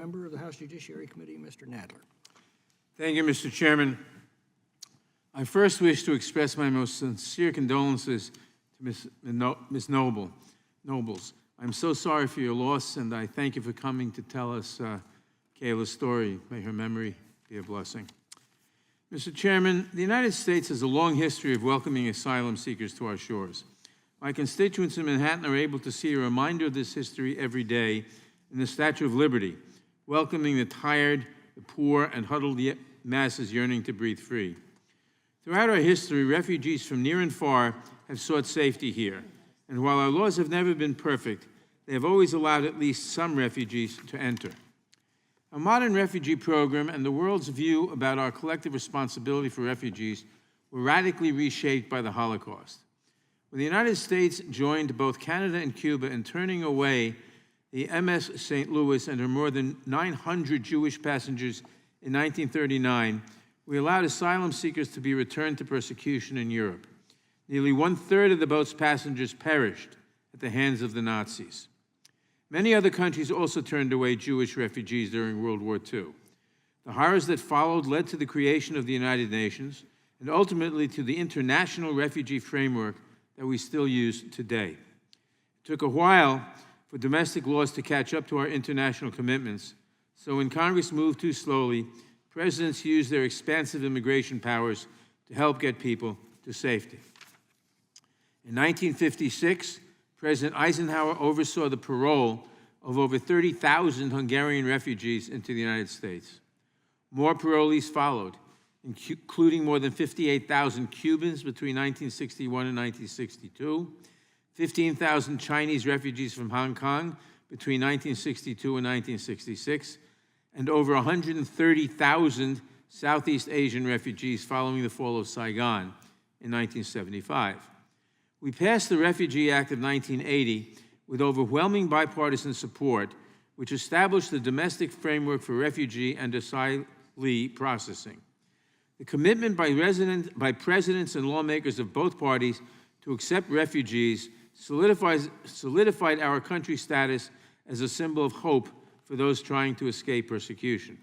member of the House Judiciary Committee, Mr. Nadler. Thank you, Mr. Chairman. I first wish to express my most sincere condolences to Ms. Nobles. I'm so sorry for your loss, and I thank you for coming to tell us Kayla's story. May her memory be a blessing. Mr. Chairman, the United States has a long history of welcoming asylum seekers to our shores. My constituents in Manhattan are able to see a reminder of this history every day in the Statue of Liberty, welcoming the tired, the poor, and huddled masses yearning to breathe free. Throughout our history, refugees from near and far have sought safety here, and while our laws have never been perfect, they have always allowed at least some refugees to enter. Our modern refugee program and the world's view about our collective responsibility for refugees were radically reshaped by the Holocaust. When the United States joined both Canada and Cuba in turning away the MS St. Louis and her more than 900 Jewish passengers in 1939, we allowed asylum seekers to be returned to persecution in Europe. Nearly 1/3 of the boat's passengers perished at the hands of the Nazis. Many other countries also turned away Jewish refugees during World War II. The horrors that followed led to the creation of the United Nations and ultimately to the international refugee framework that we still use today. It took a while for domestic laws to catch up to our international commitments, so when Congress moved too slowly, presidents used their expansive immigration powers to help get people to safety. In 1956, President Eisenhower oversaw the parole of over 30,000 Hungarian refugees into the United States. More parolees followed, including more than 58,000 Cubans between 1961 and 1962, 15,000 Chinese refugees from Hong Kong between 1962 and 1966, and over 130,000 Southeast Asian refugees following the fall of Saigon in 1975. We passed the Refugee Act of 1980 with overwhelming bipartisan support, which established the domestic framework for refugee and asylee processing. The commitment by presidents and lawmakers of both parties to accept refugees solidified our country's status as a symbol of hope for those trying to escape persecution.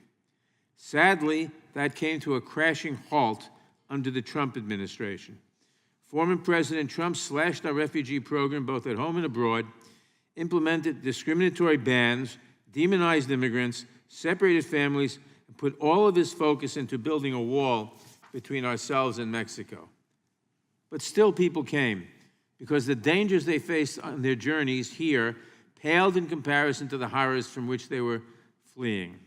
Sadly, that came to a crashing halt under the Trump administration. Former President Trump slashed our refugee program both at home and abroad, implemented discriminatory bans, demonized immigrants, separated families, and put all of his focus into building a wall between ourselves and Mexico. But still people came, because the dangers they faced on their journeys here paled in comparison to the horrors from which they were fleeing.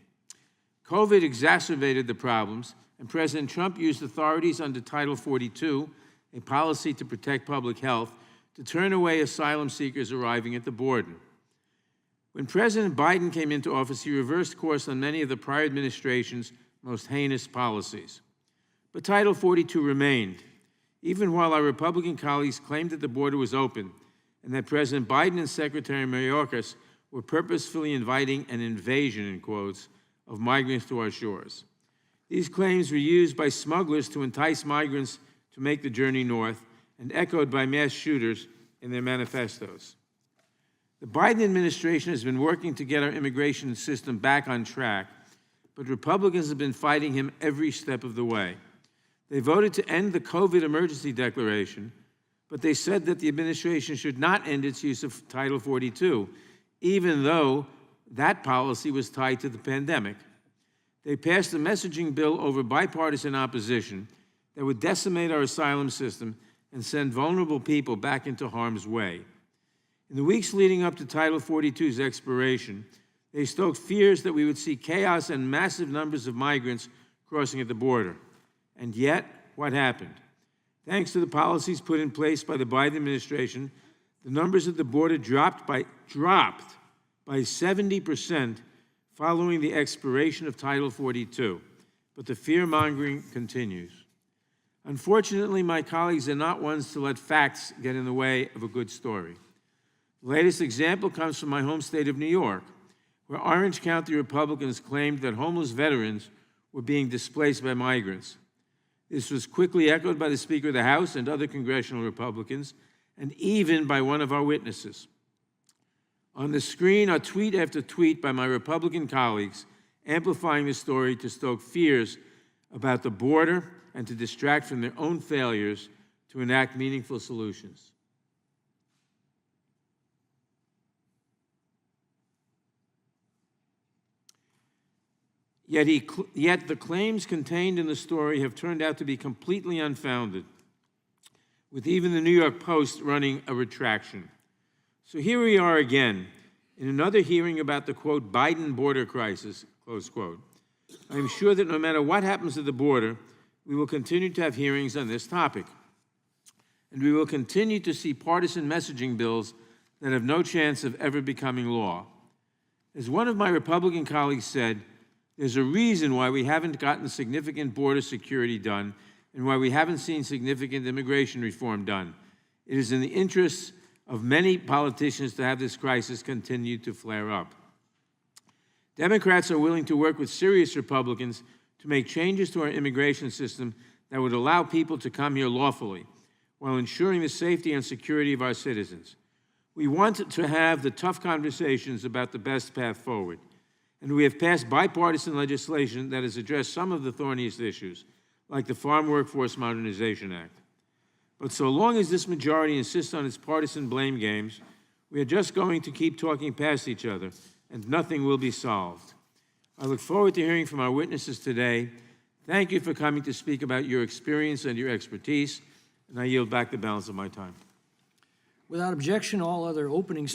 COVID exacerbated the problems, and President Trump used authorities under Title 42, a policy to protect public health, to turn away asylum seekers arriving at the border. When President Biden came into office, he reversed course on many of the prior administration's most heinous policies. But Title 42 remained, even while our Republican colleagues claimed that the border was open and that President Biden and Secretary Mayorkas were purposefully inviting an invasion, in quotes, of migrants to our shores. These claims were used by smugglers to entice migrants to make the journey north and echoed by mass shooters in their manifestos. The Biden administration has been working to get our immigration system back on track, but Republicans have been fighting him every step of the way. They voted to end the COVID emergency declaration, but they said that the administration should not end its use of Title 42, even though that policy was tied to the pandemic. They passed a messaging bill over bipartisan opposition that would decimate our asylum system and send vulnerable people back into harm's way. In the weeks leading up to Title 42's expiration, they stoked fears that we would see chaos and massive numbers of migrants crossing at the border. And yet, what happened? Thanks to the policies put in place by the Biden administration, the numbers at the border dropped by 70% following the expiration of Title 42. But the fear-mongering continues. Unfortunately, my colleagues are not ones to let facts get in the way of a good story. The latest example comes from my home state of New York, where Orange County Republicans claimed that homeless veterans were being displaced by migrants. This was quickly echoed by the Speaker of the House and other congressional Republicans, and even by one of our witnesses. On the screen are tweet after tweet by my Republican colleagues amplifying the story to stoke fears about the border and to distract from their own failures to enact meaningful solutions. Yet the claims contained in the story have turned out to be completely unfounded, with even the New York Post running a retraction. So here we are again, in another hearing about the, quote, Biden border crisis, close quote. I am sure that no matter what happens at the border, we will continue to have hearings on this topic. And we will continue to see partisan messaging bills that have no chance of ever becoming law. As one of my Republican colleagues said, there's a reason why we haven't gotten significant border security done and why we haven't seen significant immigration reform done. It is in the interests of many politicians to have this crisis continue to flare up. Democrats are willing to work with serious Republicans to make changes to our immigration system that would allow people to come here lawfully while ensuring the safety and security of our citizens. We want to have the tough conversations about the best path forward. And we have passed bipartisan legislation that has addressed some of the thorniest issues, like the Farm Workforce Modernization Act. But so long as this majority insists on its partisan blame games, we are just going to keep talking past each other, and nothing will be solved. I look forward to hearing from our witnesses today. Thank you for coming to speak about your experience and your expertise, and I yield back the balance of my time. Without objection, all other opening